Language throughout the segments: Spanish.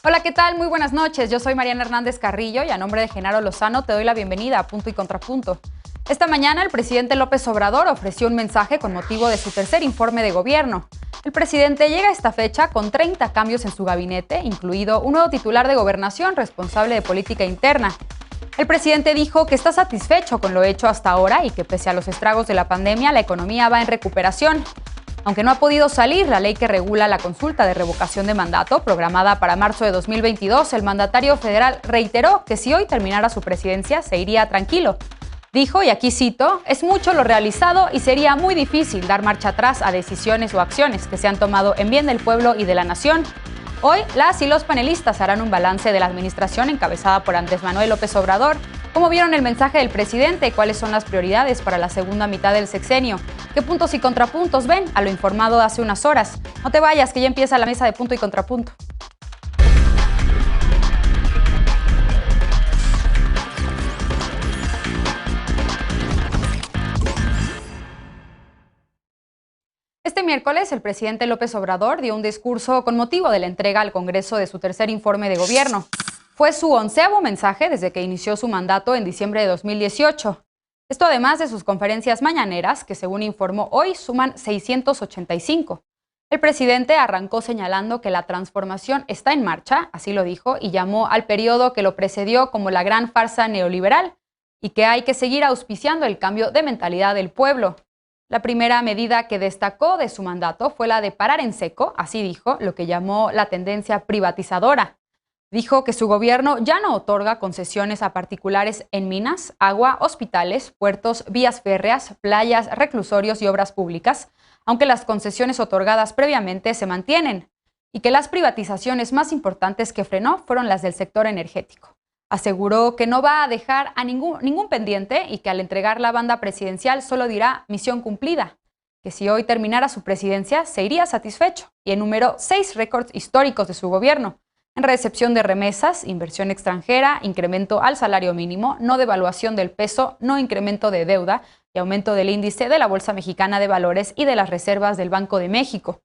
Hola, ¿qué tal? Muy buenas noches. Yo soy Mariana Hernández Carrillo y a nombre de Genaro Lozano te doy la bienvenida a Punto y Contrapunto. Esta mañana el presidente López Obrador ofreció un mensaje con motivo de su tercer informe de gobierno. El presidente llega a esta fecha con 30 cambios en su gabinete, incluido un nuevo titular de Gobernación responsable de política interna. El presidente dijo que está satisfecho con lo hecho hasta ahora y que pese a los estragos de la pandemia, la economía va en recuperación. Aunque no ha podido salir la ley que regula la consulta de revocación de mandato, programada para marzo de 2022, el mandatario federal reiteró que si hoy terminara su presidencia, se iría tranquilo. Dijo, y aquí cito, "Es mucho lo realizado y sería muy difícil dar marcha atrás a decisiones o acciones que se han tomado en bien del pueblo y de la nación". Hoy, las y los panelistas harán un balance de la administración encabezada por Andrés Manuel López Obrador. ¿Cómo vieron el mensaje del presidente? ¿Cuáles son las prioridades para la segunda mitad del sexenio? ¿Qué puntos y contrapuntos ven a lo informado hace unas horas? No te vayas, que ya empieza la mesa de punto y contrapunto. Este miércoles, el presidente López Obrador dio un discurso con motivo de la entrega al Congreso de su tercer informe de gobierno. Fue su 11º mensaje desde que inició su mandato en diciembre de 2018. Esto además de sus conferencias mañaneras, que según informó hoy suman 685. El presidente arrancó señalando que la transformación está en marcha, así lo dijo, y llamó al periodo que lo precedió como la gran farsa neoliberal, y que hay que seguir auspiciando el cambio de mentalidad del pueblo. La primera medida que destacó de su mandato fue la de parar en seco, así dijo, lo que llamó la tendencia privatizadora. Dijo que su gobierno ya no otorga concesiones a particulares en minas, agua, hospitales, puertos, vías férreas, playas, reclusorios y obras públicas, aunque las concesiones otorgadas previamente se mantienen, y que las privatizaciones más importantes que frenó fueron las del sector energético. Aseguró que no va a dejar a ningún pendiente y que al entregar la banda presidencial solo dirá misión cumplida, que si hoy terminara su presidencia se iría satisfecho, y enumeró 6 récords históricos de su gobierno: en recepción de remesas, inversión extranjera, incremento al salario mínimo, no devaluación del peso, no incremento de deuda y aumento del índice de la Bolsa Mexicana de Valores y de las reservas del Banco de México.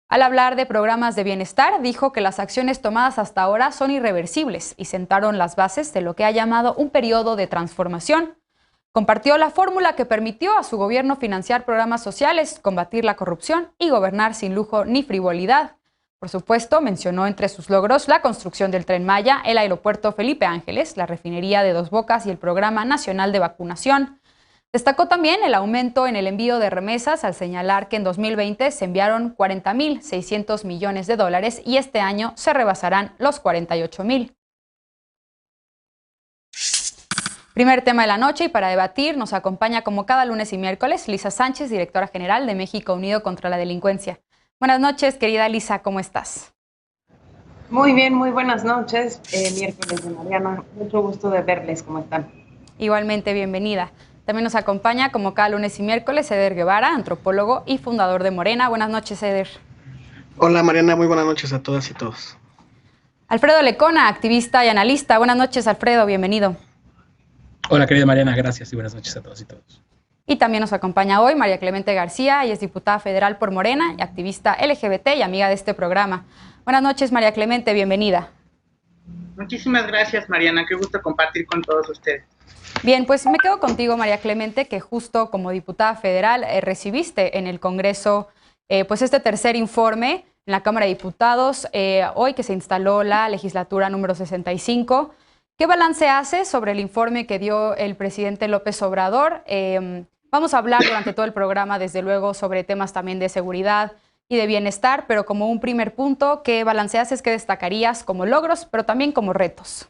Al hablar de programas de bienestar, dijo que las acciones tomadas hasta ahora son irreversibles y sentaron las bases de lo que ha llamado un periodo de transformación. Compartió la fórmula que permitió a su gobierno financiar programas sociales, combatir la corrupción y gobernar sin lujo ni frivolidad. Por supuesto, mencionó entre sus logros la construcción del Tren Maya, el aeropuerto Felipe Ángeles, la refinería de Dos Bocas y el Programa Nacional de Vacunación. Destacó también el aumento en el envío de remesas al señalar que en 2020 se enviaron 40.600 millones de dólares y este año se rebasarán los 48.000. Primer tema de la noche, y para debatir nos acompaña como cada lunes y miércoles Lisa Sánchez, directora general de México Unido contra la Delincuencia. Buenas noches, querida Lisa, ¿cómo estás? Muy bien, muy buenas noches. Miércoles de Mariana, mucho gusto de verles, ¿cómo están? Igualmente, bienvenida. También nos acompaña como cada lunes y miércoles Eder Guevara, antropólogo y fundador de Morena. Buenas noches, Eder. Hola Mariana, muy buenas noches a todas y todos. Alfredo Lecona, activista y analista. Buenas noches, Alfredo, bienvenido. Hola querida Mariana, gracias y buenas noches a todos y todos. Y también nos acompaña hoy María Clemente García, ella es diputada federal por Morena y activista LGBT y amiga de este programa. Buenas noches, María Clemente, bienvenida. Muchísimas gracias, Mariana, qué gusto compartir con todos ustedes. Bien, pues me quedo contigo, María Clemente, que justo como diputada federal recibiste en el Congreso pues este tercer informe en la Cámara de Diputados, hoy que se instaló la legislatura número 65. ¿Qué balance hace sobre el informe que dio el presidente López Obrador? Vamos a hablar durante todo el programa, desde luego, sobre temas también de seguridad y de bienestar, pero como un primer punto, ¿qué balance haces, qué destacarías como logros, pero también como retos?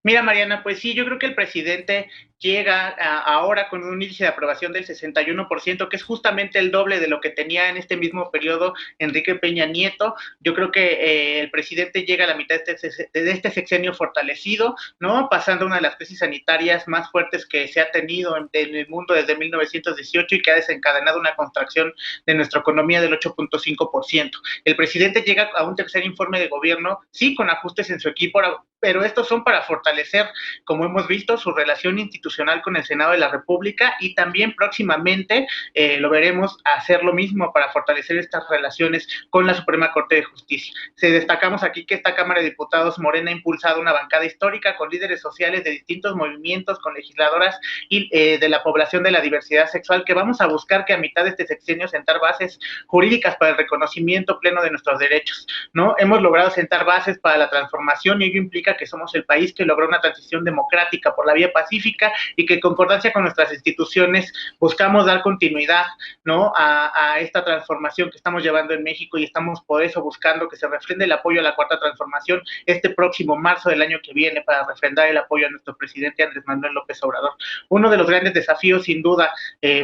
Mira, Mariana, pues sí, yo creo que el presidente llega ahora con un índice de aprobación del 61%, que es justamente el doble de lo que tenía en este mismo periodo Enrique Peña Nieto. Yo creo que el presidente llega a la mitad de este sexenio fortalecido, ¿no? Pasando una de las crisis sanitarias más fuertes que se ha tenido en el mundo desde 1918 y que ha desencadenado una contracción de nuestra economía del 8.5%. El presidente llega a un tercer informe de gobierno, sí, con ajustes en su equipo, pero estos son para fortalecer, como hemos visto, su relación institucional con el Senado de la República, y también próximamente lo veremos hacer lo mismo para fortalecer estas relaciones con la Suprema Corte de Justicia. Destacamos aquí que esta Cámara de Diputados Morena ha impulsado una bancada histórica con líderes sociales de distintos movimientos, con legisladoras y de la población de la diversidad sexual, que vamos a buscar que a mitad de este sexenio sentar bases jurídicas para el reconocimiento pleno de nuestros derechos, ¿no? Hemos logrado sentar bases para la transformación, y ello implica que somos el país que logró una transición democrática por la vía pacífica, y que en concordancia con nuestras instituciones buscamos dar continuidad, ¿no?, a esta transformación que estamos llevando en México, y estamos por eso buscando que se refrende el apoyo a la Cuarta Transformación este próximo marzo del año que viene, para refrendar el apoyo a nuestro presidente Andrés Manuel López Obrador. Uno de los grandes desafíos, sin duda,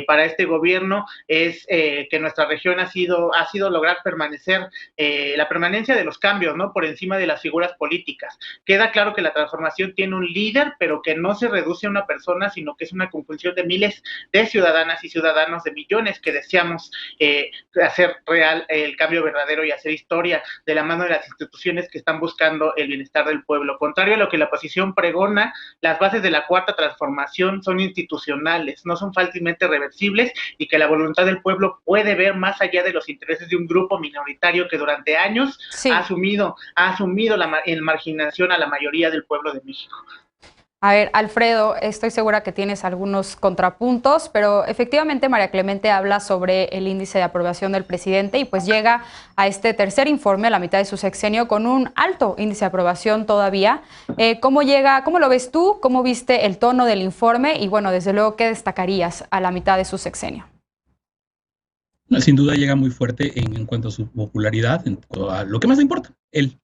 para este gobierno es que nuestra región ha sido lograr permanecer, la permanencia de los cambios, ¿no?, por encima de las figuras políticas. Queda claro que la transformación tiene un líder, pero que no se reduce a una persona, sino que es una conjunción de miles de ciudadanas y ciudadanos, de millones que deseamos hacer real el cambio verdadero y hacer historia de la mano de las instituciones que están buscando el bienestar del pueblo. Contrario a lo que la oposición pregona, las bases de la Cuarta Transformación son institucionales, no son fácilmente reversibles, y que la voluntad del pueblo puede ver más allá de los intereses de un grupo minoritario que durante años ha asumido la marginación a la mayoría del pueblo de México. A ver, Alfredo, estoy segura que tienes algunos contrapuntos, pero efectivamente María Clemente habla sobre el índice de aprobación del presidente, y pues llega a este tercer informe a la mitad de su sexenio con un alto índice de aprobación todavía. ¿Cómo lo ves tú? ¿Cómo viste el tono del informe? Y bueno, desde luego, ¿qué destacarías a la mitad de su sexenio? Sin duda llega muy fuerte en cuanto a su popularidad, a lo que más le importa, él.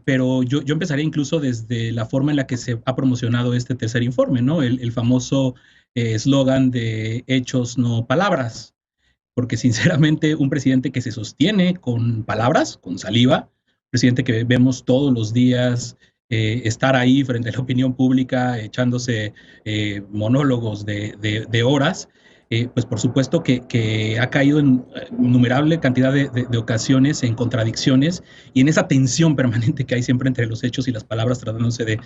Pero yo empezaría incluso desde la forma en la que se ha promocionado este tercer informe, ¿no? El famoso eslogan de hechos, no palabras, porque sinceramente un presidente que se sostiene con palabras, con saliva, presidente que vemos todos los días estar ahí frente a la opinión pública, echándose monólogos de horas, pues por supuesto que ha caído en innumerable cantidad de ocasiones en contradicciones y en esa tensión permanente que hay siempre entre los hechos y las palabras, tratándose de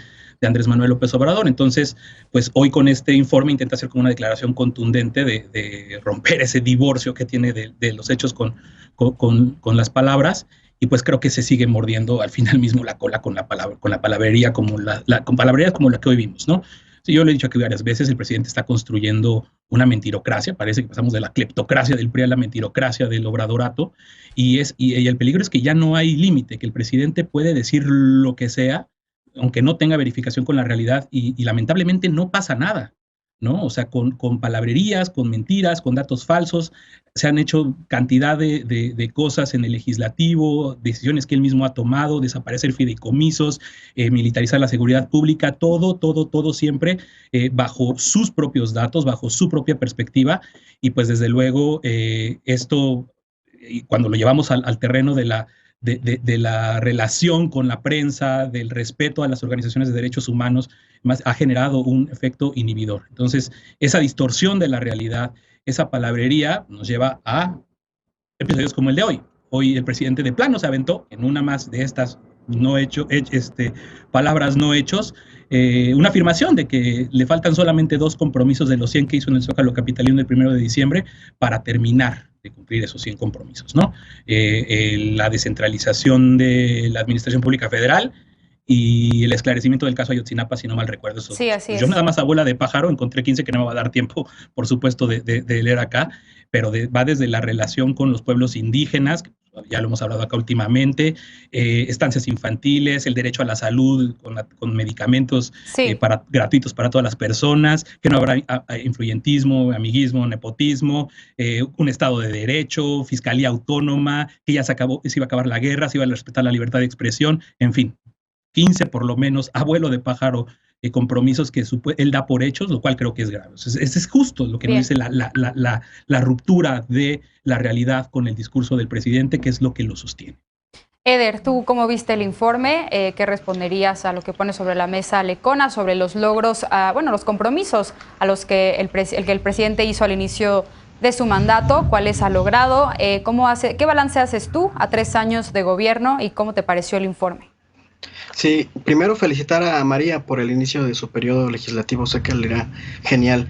Andrés Manuel López Obrador. Entonces, pues hoy con este informe intenta hacer como una declaración contundente de romper ese divorcio que tiene de los hechos con las palabras, y pues creo que se sigue mordiendo al final mismo la cola con la palabrería como con palabrerías como la que hoy vimos, ¿no? Sí, yo lo he dicho aquí varias veces, el presidente está construyendo una mentirocracia, parece que pasamos de la cleptocracia del PRI a la mentirocracia del obradorato, y el peligro es que ya no hay límite, que el presidente puede decir lo que sea, aunque no tenga verificación con la realidad, y lamentablemente no pasa nada, ¿no? O sea, con palabrerías, con mentiras, con datos falsos, se han hecho cantidad de cosas en el legislativo, decisiones que él mismo ha tomado, desaparecer fideicomisos, militarizar la seguridad pública, todo siempre bajo sus propios datos, bajo su propia perspectiva, y pues desde luego esto, cuando lo llevamos al terreno de la relación con la prensa, del respeto a las organizaciones de derechos humanos, ha generado un efecto inhibidor. Entonces, esa distorsión de la realidad, esa palabrería nos lleva a episodios como el de hoy. Hoy el presidente de plano se aventó en una más de estas palabras no hechos, una afirmación de que le faltan solamente 2 compromisos de los 100 que hizo en el Zócalo capitalino el 1 de diciembre para terminar de cumplir esos 100 compromisos, ¿no? La descentralización de la Administración Pública Federal y el esclarecimiento del caso Ayotzinapa, si no mal recuerdo. Sí, así es. Yo nada más, abuela de pájaro, encontré 15 que no me va a dar tiempo, por supuesto, de leer acá, pero va desde la relación con los pueblos indígenas, ya lo hemos hablado acá últimamente, estancias infantiles, el derecho a la salud con medicamentos gratuitos para todas las personas, que no habrá influyentismo, amiguismo, nepotismo, un Estado de Derecho, fiscalía autónoma, que ya se iba a acabar la guerra, se iba a respetar la libertad de expresión, en fin. 15 por lo menos, abuelo de pájaro, compromisos que él da por hechos, lo cual creo que es grave. Es justo lo que nos dice la ruptura de la realidad con el discurso del presidente, que es lo que lo sostiene. Eder, ¿tú cómo viste el informe? ¿Qué responderías a lo que pone sobre la mesa Lecona, sobre los logros, los compromisos a los que el presidente hizo al inicio de su mandato? ¿Cuáles ha logrado? ¿Qué balance haces tú a 3 años de gobierno y cómo te pareció el informe? Sí, primero felicitar a María por el inicio de su periodo legislativo, sé que le irá genial.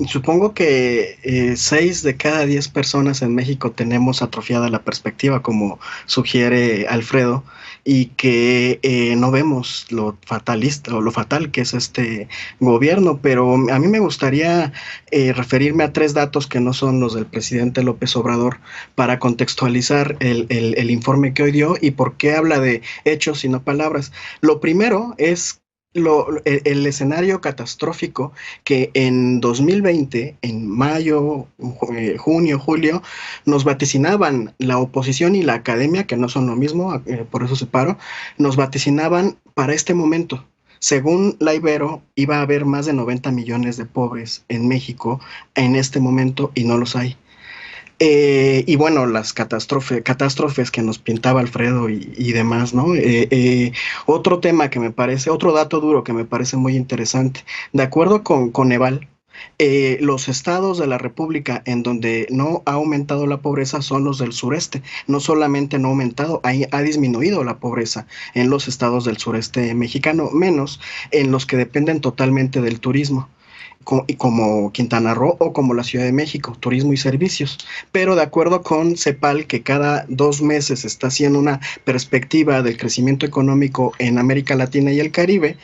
Supongo que 6 de cada 10 personas en México tenemos atrofiada la perspectiva, como sugiere Alfredo, y que no vemos lo fatalista o lo fatal que es este gobierno, pero a mí me gustaría referirme a 3 datos que no son los del presidente López Obrador para contextualizar el informe que hoy dio y por qué habla de hechos y no palabras. Lo primero es el escenario catastrófico que en 2020, en mayo, junio, julio, nos vaticinaban la oposición y la academia, que no son lo mismo, por eso separo, nos vaticinaban para este momento. Según la Ibero, iba a haber más de 90 millones de pobres en México en este momento y no los hay. Y bueno, las catástrofes que nos pintaba Alfredo y demás, ¿no? Otro tema que me parece, otro dato duro que me parece muy interesante. De acuerdo con Coneval, los estados de la República en donde no ha aumentado la pobreza son los del sureste. No solamente no ha aumentado, ha disminuido la pobreza en los estados del sureste mexicano, menos en los que dependen totalmente del turismo como Quintana Roo o como la Ciudad de México, turismo y servicios. Pero de acuerdo con CEPAL, que cada 2 meses está haciendo una perspectiva del crecimiento económico en América Latina y el Caribe,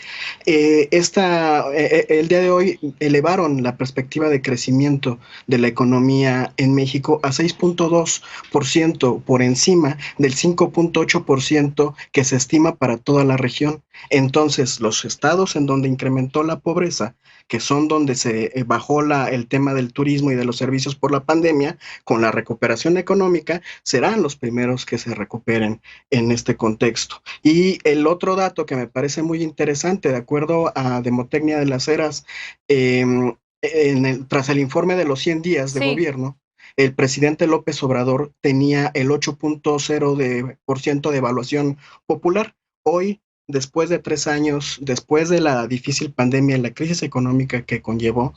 el día de hoy elevaron la perspectiva de crecimiento de la economía en México a 6.2% por encima del 5.8% que se estima para toda la región. Entonces, los estados en donde incrementó la pobreza, que son donde se bajó el tema del turismo y de los servicios por la pandemia, con la recuperación económica, serán los primeros que se recuperen en este contexto. Y el otro dato que me parece muy interesante, de acuerdo a Demotecnia de las Heras, tras el informe de los 100 días de gobierno, el presidente López Obrador tenía el 8.0% de evaluación popular. Hoy, después de 3 años, después de la difícil pandemia y la crisis económica que conllevó,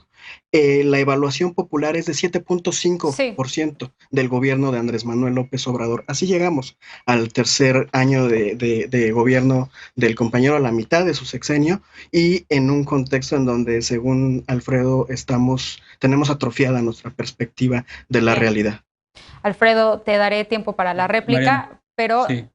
la evaluación popular es de 7.5% del gobierno de Andrés Manuel López Obrador. Así llegamos al tercer año de gobierno del compañero, a la mitad de su sexenio, y en un contexto en donde, según Alfredo, tenemos atrofiada nuestra perspectiva de la realidad. Alfredo, te daré tiempo para la réplica, Mariana, pero sí.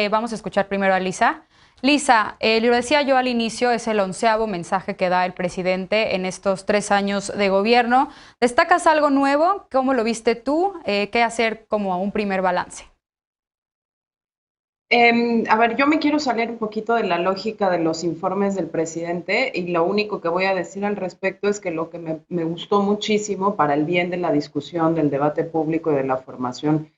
Vamos a escuchar primero a Lisa. Lisa, lo decía yo al inicio, es el 11º mensaje que da el presidente en estos 3 años de gobierno. ¿Destacas algo nuevo? ¿Cómo lo viste tú? ¿Qué hacer como un primer balance? A ver, yo me quiero salir un poquito de la lógica de los informes del presidente y lo único que voy a decir al respecto es que lo que me gustó muchísimo para el bien de la discusión, del debate público y de la formación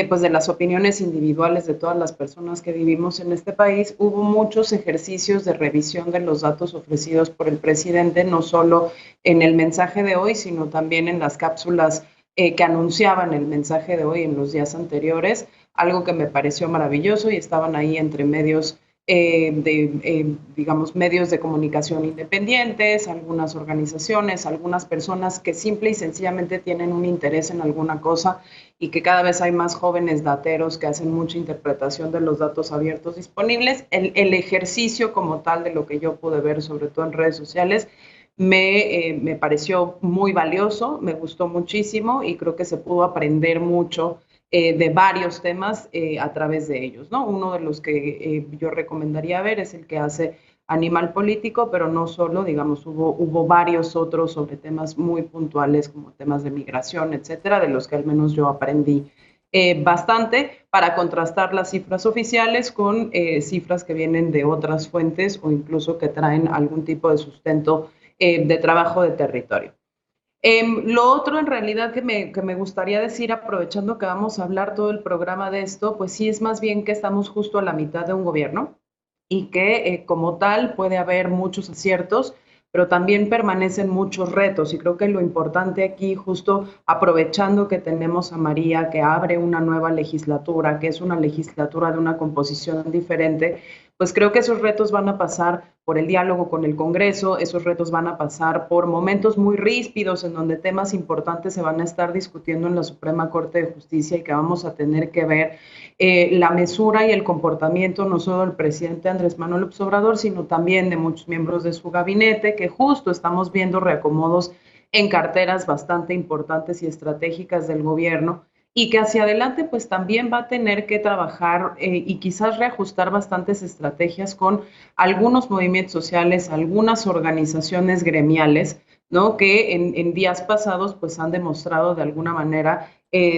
pues de las opiniones individuales de todas las personas que vivimos en este país, hubo muchos ejercicios de revisión de los datos ofrecidos por el presidente, no solo en el mensaje de hoy, sino también en las cápsulas que anunciaban el mensaje de hoy en los días anteriores, algo que me pareció maravilloso y estaban ahí entre medios digamos, medios de comunicación independientes, algunas organizaciones, algunas personas que simple y sencillamente tienen un interés en alguna cosa y que cada vez hay más jóvenes dateros que hacen mucha interpretación de los datos abiertos disponibles. El ejercicio como tal de lo que yo pude ver, sobre todo en redes sociales, me pareció muy valioso, me gustó muchísimo y creo que se pudo aprender mucho de varios temas a través de ellos, ¿no? Uno de los que yo recomendaría ver es el que hace Animal Político, pero no solo, digamos, hubo varios otros sobre temas muy puntuales como temas de migración, etcétera, de los que al menos yo aprendí bastante para contrastar las cifras oficiales con cifras que vienen de otras fuentes o incluso que traen algún tipo de sustento de trabajo de territorio. Lo otro en realidad que me gustaría decir, aprovechando que vamos a hablar todo el programa de esto, pues sí es más bien que estamos justo a la mitad de un gobierno y que como tal puede haber muchos aciertos, pero también permanecen muchos retos y creo que lo importante aquí, justo aprovechando que tenemos a María que abre una nueva legislatura, que es una legislatura de una composición diferente, pues creo que esos retos van a pasar por el diálogo con el Congreso, esos retos van a pasar por momentos muy ríspidos en donde temas importantes se van a estar discutiendo en la Suprema Corte de Justicia y que vamos a tener que ver la mesura y el comportamiento no solo del presidente Andrés Manuel López Obrador, sino también de muchos miembros de su gabinete, que justo estamos viendo reacomodos en carteras bastante importantes y estratégicas del gobierno, y que hacia adelante pues también va a tener que trabajar y quizás reajustar bastantes estrategias con algunos movimientos sociales, algunas organizaciones gremiales, ¿no? Que en días pasados pues han demostrado de alguna manera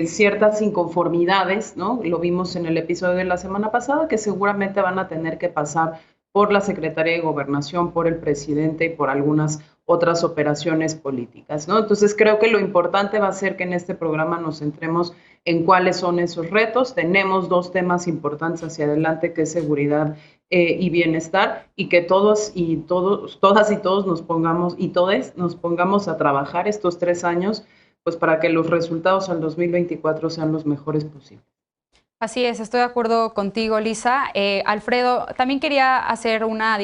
ciertas inconformidades, ¿no? Lo vimos en el episodio de la semana pasada, que seguramente van a tener que pasar por la Secretaría de Gobernación, por el presidente y por algunas otras operaciones políticas, ¿no? Entonces creo que lo importante va a ser que en este programa nos centremos en cuáles son esos retos. Tenemos 2 temas importantes hacia adelante, que es seguridad y bienestar, y que todas y todos nos pongamos a trabajar estos 3 años, pues para que los resultados al 2024 sean los mejores posibles. Así es, estoy de acuerdo contigo, Lisa. Alfredo, también quería hacer una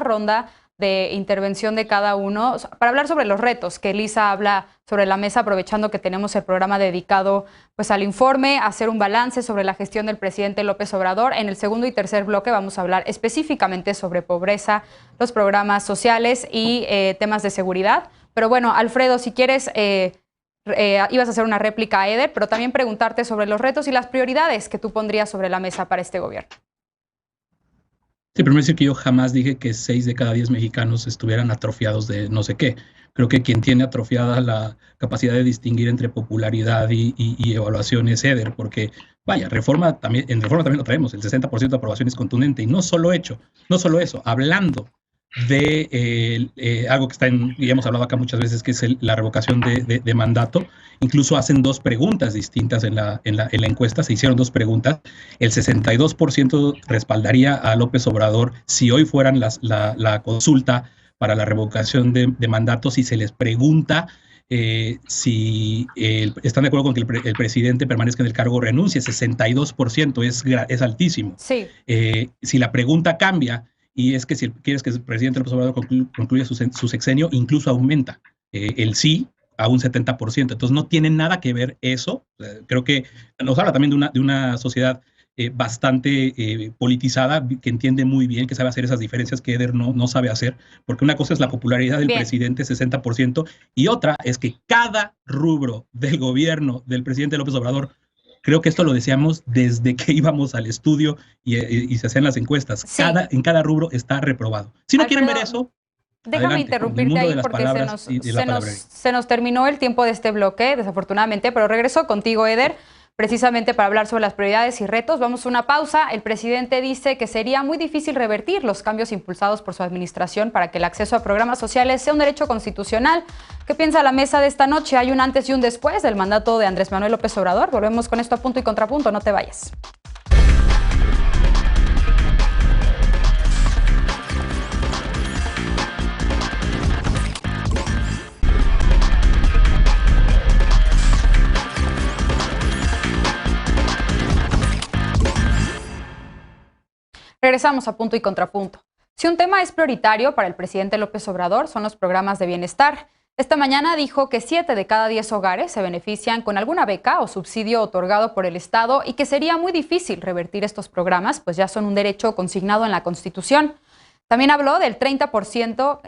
ronda de intervención de cada uno para hablar sobre los retos que Lisa habla sobre la mesa, aprovechando que tenemos el programa dedicado pues al informe, hacer un balance sobre la gestión del presidente López Obrador. En el segundo y tercer bloque vamos a hablar específicamente sobre pobreza, los programas sociales y temas de seguridad. Pero bueno, Alfredo, si quieres, ibas a hacer una réplica a Eder, pero también preguntarte sobre los retos y las prioridades que tú pondrías sobre la mesa para este gobierno. Sí, primero decir que yo jamás dije que 6 de cada 10 mexicanos estuvieran atrofiados de no sé qué. Creo que quien tiene atrofiada la capacidad de distinguir entre popularidad y evaluación es Eder, porque vaya, en Reforma también lo traemos, el 60% de aprobación es contundente, y no solo eso, hablando de algo que está ya hemos hablado acá muchas veces, que es la revocación de mandato. Incluso hacen 2 preguntas distintas en la encuesta, se hicieron 2 preguntas. El 62% respaldaría a López Obrador si hoy fueran la consulta para la revocación de mandatos, y se les pregunta si están de acuerdo con que el presidente permanezca en el cargo o renuncie. 62% es altísimo. Sí. Si la pregunta cambia, y es que si quieres que el presidente López Obrador concluya su sexenio, incluso aumenta el sí a un 70%. Entonces no tiene nada que ver eso. Creo que nos habla también de una sociedad bastante politizada, que entiende muy bien, que sabe hacer esas diferencias que Eder no sabe hacer, porque una cosa es la popularidad del presidente, 60%, y otra es que cada rubro del gobierno del presidente López Obrador, creo que esto lo decíamos desde que íbamos al estudio y se hacían las encuestas. Sí. En cada rubro está reprobado. Si no quieren ver eso, déjame adelante, interrumpirte ahí porque se nos terminó el tiempo de este bloque, desafortunadamente, pero regreso contigo, Eder, precisamente para hablar sobre las prioridades y retos. Vamos a una pausa. El presidente dice que sería muy difícil revertir los cambios impulsados por su administración para que el acceso a programas sociales sea un derecho constitucional. ¿Qué piensa la mesa de esta noche? ¿Hay un antes y un después del mandato de Andrés Manuel López Obrador? Volvemos con esto a punto y contrapunto. No te vayas. Regresamos a punto y contrapunto. Si un tema es prioritario para el presidente López Obrador, son los programas de bienestar. Esta mañana dijo que 7 de cada 10 hogares se benefician con alguna beca o subsidio otorgado por el Estado y que sería muy difícil revertir estos programas, pues ya son un derecho consignado en la Constitución. También habló del 30%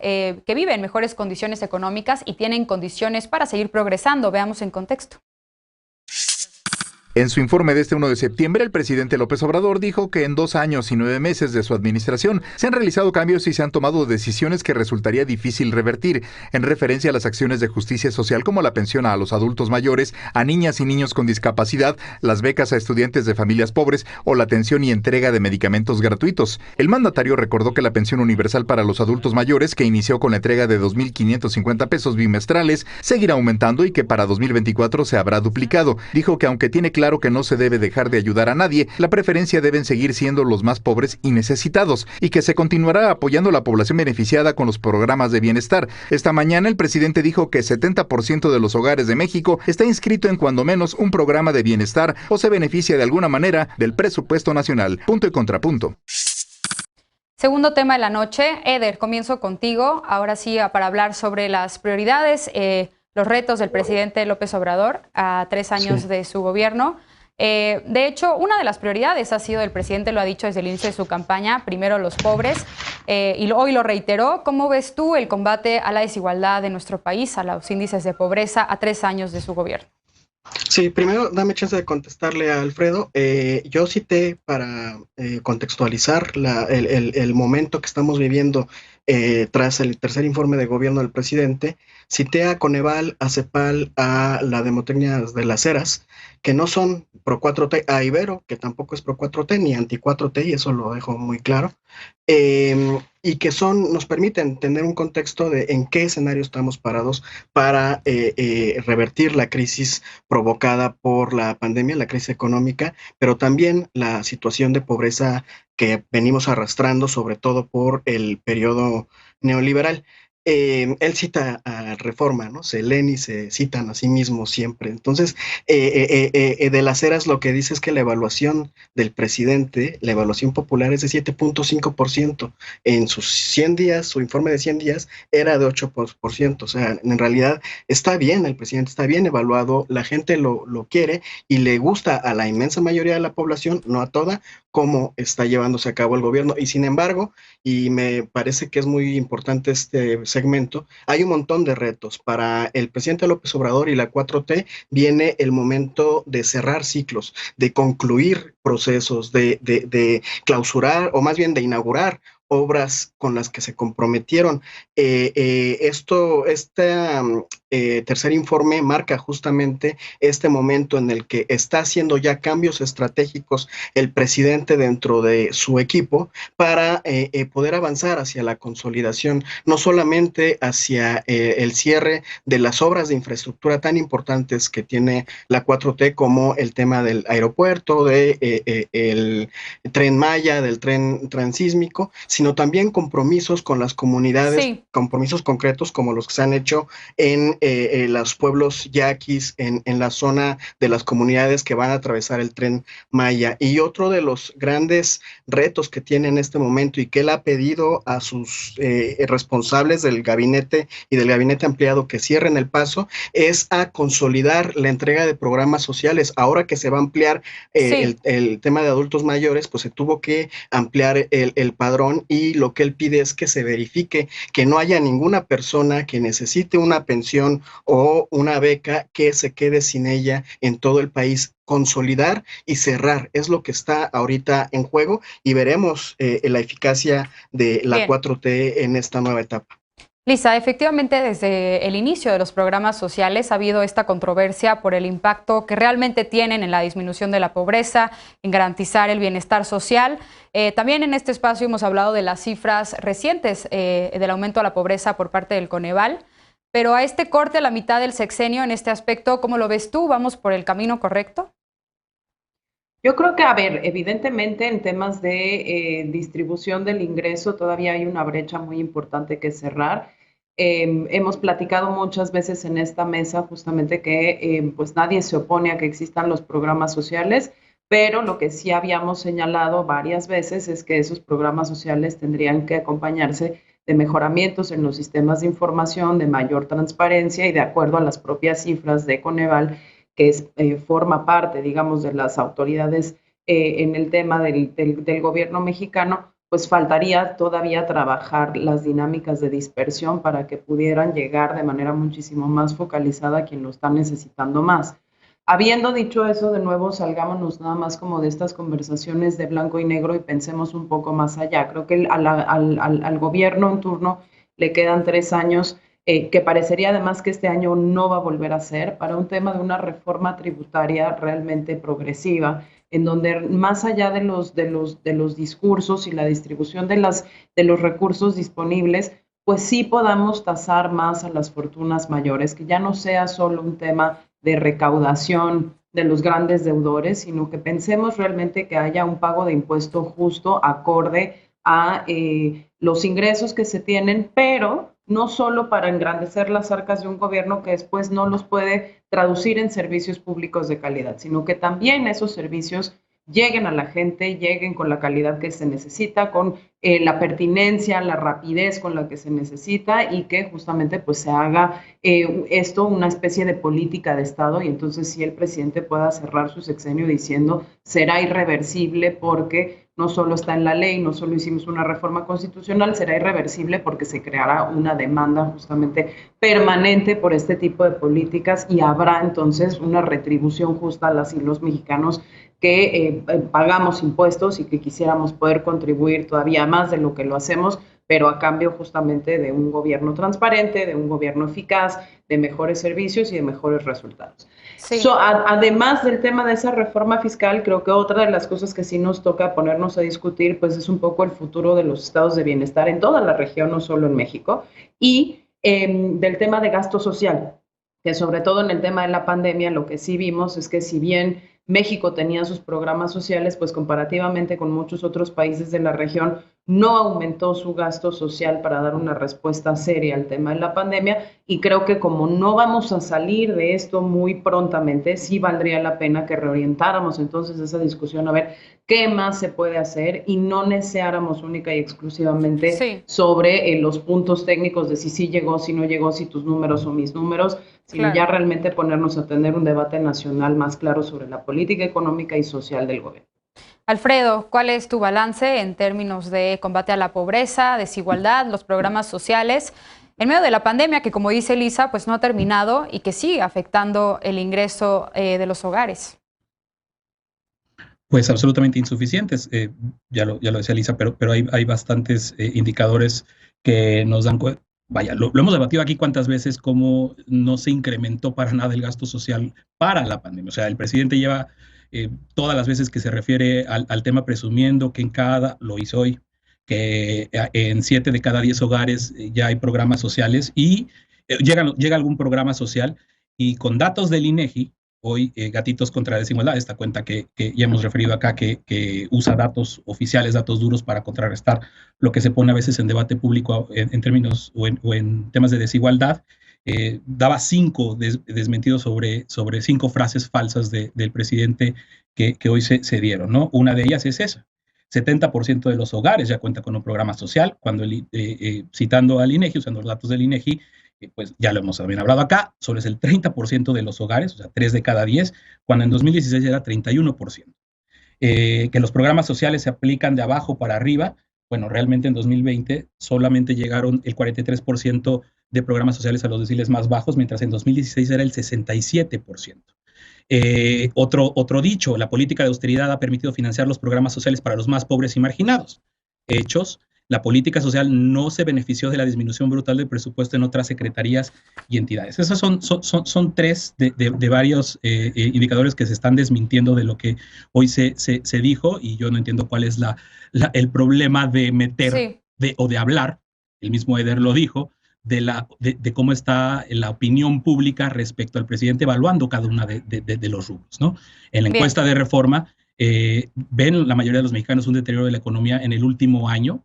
que vive en mejores condiciones económicas y tienen condiciones para seguir progresando. Veamos en contexto. En su informe de este 1 de septiembre, el presidente López Obrador dijo que en 2 años y 9 meses de su administración se han realizado cambios y se han tomado decisiones que resultaría difícil revertir, en referencia a las acciones de justicia social como la pensión a los adultos mayores, a niñas y niños con discapacidad, las becas a estudiantes de familias pobres o la atención y entrega de medicamentos gratuitos. El mandatario recordó que la pensión universal para los adultos mayores, que inició con la entrega de 2,550 pesos bimestrales, seguirá aumentando y que para 2024 se habrá duplicado. Dijo que aunque tiene claro que no se debe dejar de ayudar a nadie, la preferencia deben seguir siendo los más pobres y necesitados, y que se continuará apoyando a la población beneficiada con los programas de bienestar. Esta mañana el presidente dijo que 70% de los hogares de México está inscrito en cuando menos un programa de bienestar o se beneficia de alguna manera del presupuesto nacional. Punto y contrapunto. Segundo tema de la noche. Eder, comienzo contigo. Ahora sí, para hablar sobre las prioridades, los retos del presidente López Obrador a 3 años de su gobierno. De hecho, una de las prioridades ha sido, el presidente lo ha dicho desde el inicio de su campaña, primero los pobres, y hoy lo reiteró. ¿Cómo ves tú el combate a la desigualdad de nuestro país, a los índices de pobreza a 3 años de su gobierno? Sí, primero dame chance de contestarle a Alfredo. Yo cité para contextualizar el momento que estamos viviendo tras el tercer informe de gobierno del presidente. Cité a Coneval, a CEPAL, a la Demotecnia de las Heras, que no son pro 4T, a Ibero, que tampoco es pro 4T ni anti 4T, y eso lo dejo muy claro. Y que nos permiten tener un contexto de en qué escenario estamos parados para revertir la crisis provocada por la pandemia, la crisis económica, pero también la situación de pobreza que venimos arrastrando, sobre todo por el periodo neoliberal. Él cita a Reforma, ¿no? Se leen y se citan a sí mismos siempre. Entonces, de las Heras lo que dice es que la evaluación del presidente, la evaluación popular es de 7.5%. En sus 100 días, su informe de 100 días era de 8%. O sea, en realidad está bien, el presidente está bien evaluado, la gente lo quiere y le gusta a la inmensa mayoría de la población, no a toda, cómo está llevándose a cabo el gobierno. Y sin embargo, y me parece que es muy importante este segmento, hay un montón de retos. Para el presidente López Obrador y la 4T viene el momento de cerrar ciclos, de concluir procesos, de clausurar, o más bien de inaugurar obras con las que se comprometieron. Tercer informe marca justamente este momento en el que está haciendo ya cambios estratégicos el presidente dentro de su equipo para poder avanzar hacia la consolidación, no solamente hacia el cierre de las obras de infraestructura tan importantes que tiene la 4T, como el tema del aeropuerto, el Tren Maya, del tren transísmico, sino también compromisos con las comunidades, sí, compromisos concretos como los que se han hecho en los pueblos yaquis, en la zona de las comunidades que van a atravesar el Tren Maya. Y otro de los grandes retos que tiene en este momento y que él ha pedido a sus responsables del gabinete y del gabinete ampliado que cierren el paso, es a consolidar la entrega de programas sociales. Ahora que se va a ampliar sí, el tema de adultos mayores, pues se tuvo que ampliar el padrón, y lo que él pide es que se verifique que no haya ninguna persona que necesite una pensión o una beca que se quede sin ella en todo el país. Consolidar y cerrar es lo que está ahorita en juego, y veremos la eficacia de la 4T en esta nueva etapa. Lisa, efectivamente desde el inicio de los programas sociales ha habido esta controversia por el impacto que realmente tienen en la disminución de la pobreza, en garantizar el bienestar social. También en este espacio hemos hablado de las cifras recientes del aumento de la pobreza por parte del Coneval, pero a este corte, a la mitad del sexenio, en este aspecto, ¿cómo lo ves tú? ¿Vamos por el camino correcto? Yo creo que, a ver, evidentemente en temas de distribución del ingreso todavía hay una brecha muy importante que cerrar. Hemos platicado muchas veces en esta mesa justamente que pues nadie se opone a que existan los programas sociales, pero lo que sí habíamos señalado varias veces es que esos programas sociales tendrían que acompañarse de mejoramientos en los sistemas de información, de mayor transparencia, y de acuerdo a las propias cifras de Coneval, que forma parte, digamos, de las autoridades en el tema del gobierno mexicano, pues faltaría todavía trabajar las dinámicas de dispersión para que pudieran llegar de manera muchísimo más focalizada a quien lo está necesitando más. Habiendo dicho eso, de nuevo, salgámonos nada más como de estas conversaciones de blanco y negro y pensemos un poco más allá. Creo que al gobierno en turno le quedan 3 años, que parecería además que este año no va a volver a ser, para un tema de una reforma tributaria realmente progresiva, en donde más allá de los discursos y la distribución de los recursos disponibles, pues sí podamos tasar más a las fortunas mayores, que ya no sea solo un tema de recaudación de los grandes deudores, sino que pensemos realmente que haya un pago de impuesto justo, acorde a los ingresos que se tienen, pero no solo para engrandecer las arcas de un gobierno que después no los puede traducir en servicios públicos de calidad, sino que también esos servicios lleguen a la gente, lleguen con la calidad que se necesita, con la pertinencia, la rapidez con la que se necesita y que justamente pues se haga esto una especie de política de Estado y entonces sí el presidente pueda cerrar su sexenio diciendo será irreversible porque no solo está en la ley, no solo hicimos una reforma constitucional, será irreversible porque se creará una demanda justamente permanente por este tipo de políticas y habrá entonces una retribución justa a las y los mexicanos que pagamos impuestos y que quisiéramos poder contribuir todavía más de lo que lo hacemos, pero a cambio justamente de un gobierno transparente, de un gobierno eficaz, de mejores servicios y de mejores resultados. Sí. Además del tema de esa reforma fiscal, creo que otra de las cosas que sí nos toca ponernos a discutir, pues es un poco el futuro de los estados de bienestar en toda la región, no solo en México, y del tema de gasto social, que sobre todo en el tema de la pandemia, lo que sí vimos es que si bien México tenía sus programas sociales, pues comparativamente con muchos otros países de la región, no aumentó su gasto social para dar una respuesta seria al tema de la pandemia y creo que como no vamos a salir de esto muy prontamente, sí valdría la pena que reorientáramos entonces esa discusión a ver qué más se puede hacer y no neceáramos única y exclusivamente sobre los puntos técnicos de si sí llegó, si no llegó, si tus números o mis números, sino ya realmente ponernos a tener un debate nacional más claro sobre la política económica y social del gobierno. Alfredo, ¿cuál es tu balance en términos de combate a la pobreza, desigualdad, los programas sociales, en medio de la pandemia que, como dice Elisa, pues no ha terminado y que sigue afectando el ingreso de los hogares? Pues absolutamente insuficientes, ya lo decía Elisa, pero hay bastantes indicadores que nos dan cuenta. Vaya, lo hemos debatido aquí cuántas veces cómo no se incrementó para nada el gasto social para la pandemia. O sea, el presidente lleva todas las veces que se refiere al tema presumiendo que lo hizo hoy, que en 7 de cada 10 hogares ya hay programas sociales y llega algún programa social y con datos del INEGI, hoy Gatitos contra la Desigualdad, esta cuenta que ya hemos referido acá, que usa datos oficiales, datos duros para contrarrestar lo que se pone a veces en debate público en términos o en temas de desigualdad, daba 5 desmentidos sobre 5 frases falsas del presidente que hoy se dieron, ¿no? Una de ellas es esa. 70% de los hogares ya cuenta con un programa social, cuando citando al INEGI, usando los datos del INEGI, pues ya lo hemos también hablado acá, solo es el 30% de los hogares, o sea, 3 de cada 10, cuando en 2016 era 31%. Que los programas sociales se aplican de abajo para arriba, bueno, realmente en 2020 solamente llegaron el 43% de programas sociales a los deciles más bajos, mientras en 2016 era el 67%. Otro dicho, la política de austeridad ha permitido financiar los programas sociales para los más pobres y marginados. Hechos, la política social no se benefició de la disminución brutal del presupuesto en otras secretarías y entidades. Esos son 3 de varios indicadores que se están desmintiendo de lo que hoy se dijo, y yo no entiendo cuál es el problema de meter o de hablar, el mismo Eder lo dijo, de cómo está la opinión pública respecto al presidente evaluando cada una de los rubros, ¿no? En la encuesta de Reforma, ven la mayoría de los mexicanos un deterioro de la economía en el último año,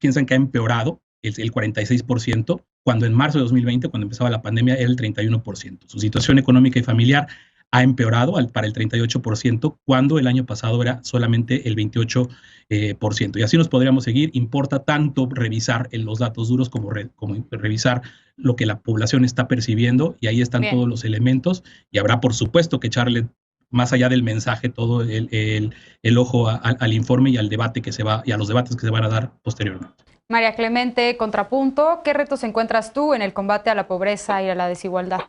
piensan que ha empeorado el 46%, cuando en marzo de 2020, cuando empezaba la pandemia, era el 31%. Su situación económica y familiar ha empeorado para el 38%, cuando el año pasado era solamente el 28%. Y así nos podríamos seguir. Importa tanto revisar los datos duros como revisar lo que la población está percibiendo, y ahí están todos los elementos, y habrá por supuesto que echarle, más allá del mensaje, todo el ojo al informe y al debate y a los debates que se van a dar posteriormente. María Clemente, contrapunto, ¿qué retos encuentras tú en el combate a la pobreza y a la desigualdad?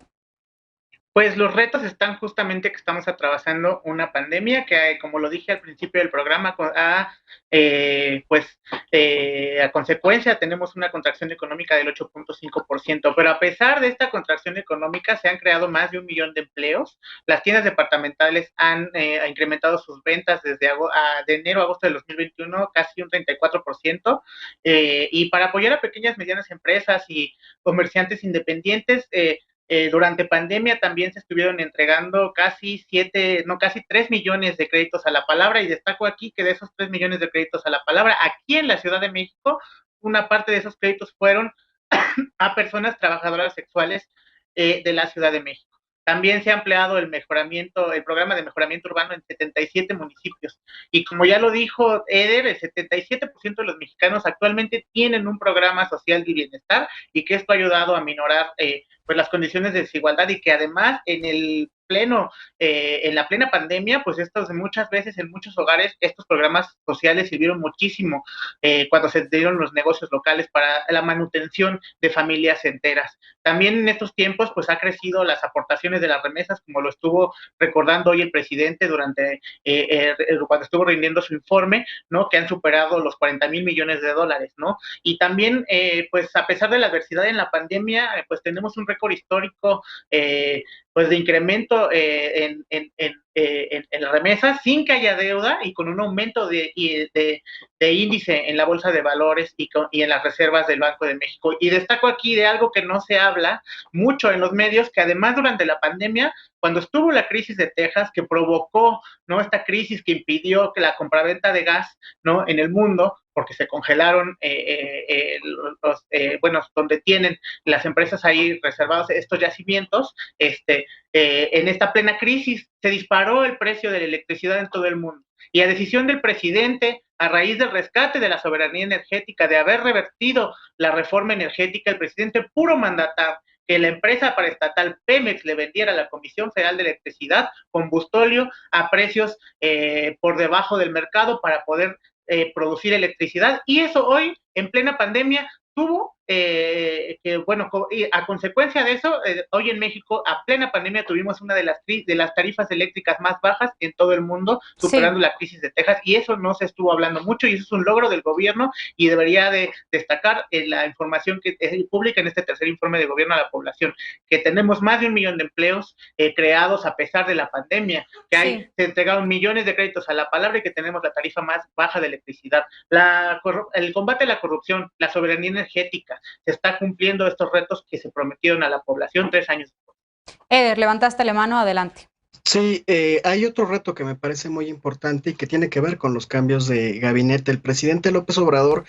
Pues los retos están justamente que estamos atravesando una pandemia que, como lo dije al principio del programa, a consecuencia tenemos una contracción económica del 8.5%, pero a pesar de esta contracción económica se han creado más de 1 millón de empleos. Las tiendas departamentales han incrementado sus ventas desde de enero a agosto de 2021 casi un 34%, y para apoyar a pequeñas y medianas empresas y comerciantes independientes, durante pandemia también se estuvieron entregando casi 3 millones de créditos a la palabra, y destaco aquí que de esos 3 millones de créditos a la palabra, aquí en la Ciudad de México, una parte de esos créditos fueron a personas trabajadoras sexuales de la Ciudad de México. También se ha ampliado el programa de mejoramiento urbano en 77 municipios. Y como ya lo dijo Eder, el 77% de los mexicanos actualmente tienen un programa social de bienestar y que esto ha ayudado a minorar pues las condiciones de desigualdad y que además en la plena pandemia, pues muchas veces en muchos hogares estos programas sociales sirvieron muchísimo cuando se dieron los negocios locales para la manutención de familias enteras. También en estos tiempos, pues ha crecido las aportaciones de las remesas, como lo estuvo recordando hoy el presidente cuando estuvo rindiendo su informe, ¿no? Que han superado los 40,000 millones de dólares, ¿no? Y también, pues a pesar de la adversidad en la pandemia, pues tenemos un récord histórico pues de incremento en remesas sin que haya deuda y con un aumento de índice en la bolsa de valores y en las reservas del Banco de México. Y destaco aquí de algo que no se habla mucho en los medios, que además durante la pandemia, cuando estuvo la crisis de Texas, que provocó, ¿no?, esta crisis que impidió que la compraventa de gas, ¿no?, en el mundo, porque se congelaron donde tienen las empresas ahí reservados estos yacimientos, en esta plena crisis se disparó el precio de la electricidad en todo el mundo. Y a decisión del presidente, a raíz del rescate de la soberanía energética, de haber revertido la reforma energética, el presidente puro mandatar que la empresa paraestatal Pemex le vendiera a la Comisión Federal de Electricidad combustóleo a precios por debajo del mercado para poder producir electricidad. Y eso hoy, en plena pandemia, tuvo a consecuencia de eso, hoy en México, a plena pandemia, tuvimos una de las tarifas eléctricas más bajas en todo el mundo, superando la crisis de Texas, y eso no se estuvo hablando mucho, y eso es un logro del gobierno, y debería de destacar la información que es pública en este tercer informe de gobierno a la población, que tenemos más de 1 millón de empleos creados a pesar de la pandemia, que se entregaron millones de créditos a la palabra y que tenemos la tarifa más baja de electricidad. El combate a la corrupción, la soberanía energética, se está cumpliendo estos retos que se prometieron a la población 3 años después. Eder, levantaste la mano, adelante. Sí, hay otro reto que me parece muy importante y que tiene que ver con los cambios de gabinete. El presidente López Obrador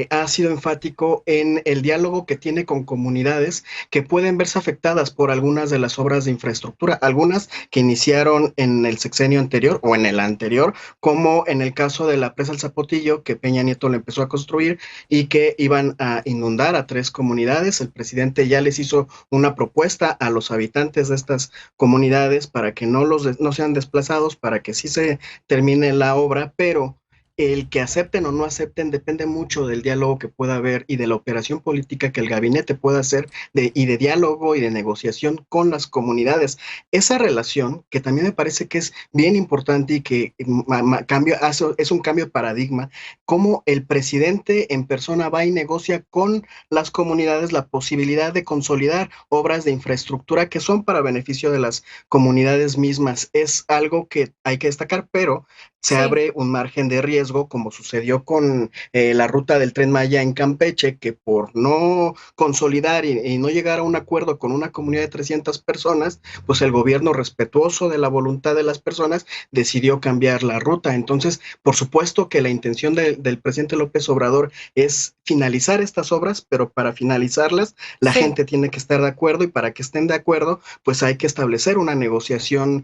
ha sido enfático en el diálogo que tiene con comunidades que pueden verse afectadas por algunas de las obras de infraestructura, algunas que iniciaron en el sexenio anterior o en el anterior, como en el caso de la presa El Zapotillo, que Peña Nieto le empezó a construir y que iban a inundar a 3 comunidades. El presidente ya les hizo una propuesta a los habitantes de estas comunidades para que no sean desplazados, para que sí se termine la obra, pero el que acepten o no acepten depende mucho del diálogo que pueda haber y de la operación política que el gabinete pueda hacer y de diálogo y de negociación con las comunidades. Esa relación, que también me parece que es bien importante y que es un cambio de paradigma, cómo el presidente en persona va y negocia con las comunidades la posibilidad de consolidar obras de infraestructura que son para beneficio de las comunidades mismas. Es algo que hay que destacar, pero se abre un margen de riesgo, como sucedió con la ruta del Tren Maya en Campeche, que por no consolidar y no llegar a un acuerdo con una comunidad de 300 personas, pues el gobierno, respetuoso de la voluntad de las personas, decidió cambiar la ruta. Entonces, por supuesto que la intención del presidente López Obrador es finalizar estas obras, pero para finalizarlas la gente tiene que estar de acuerdo, y para que estén de acuerdo, pues hay que establecer una negociación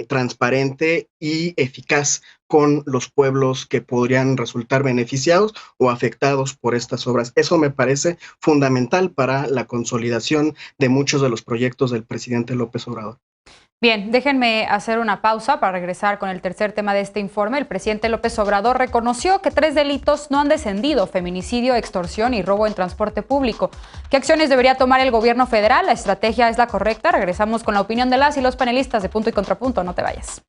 transparente y eficaz con los pueblos que podrían resultar beneficiados o afectados por estas obras. Eso me parece fundamental para la consolidación de muchos de los proyectos del presidente López Obrador. Bien, déjenme hacer una pausa para regresar con el tercer tema de este informe. El presidente López Obrador reconoció que 3 delitos no han descendido: feminicidio, extorsión y robo en transporte público. ¿Qué acciones debería tomar el gobierno federal? ¿La estrategia es la correcta? Regresamos con la opinión de las y los panelistas de Punto y Contrapunto. No te vayas.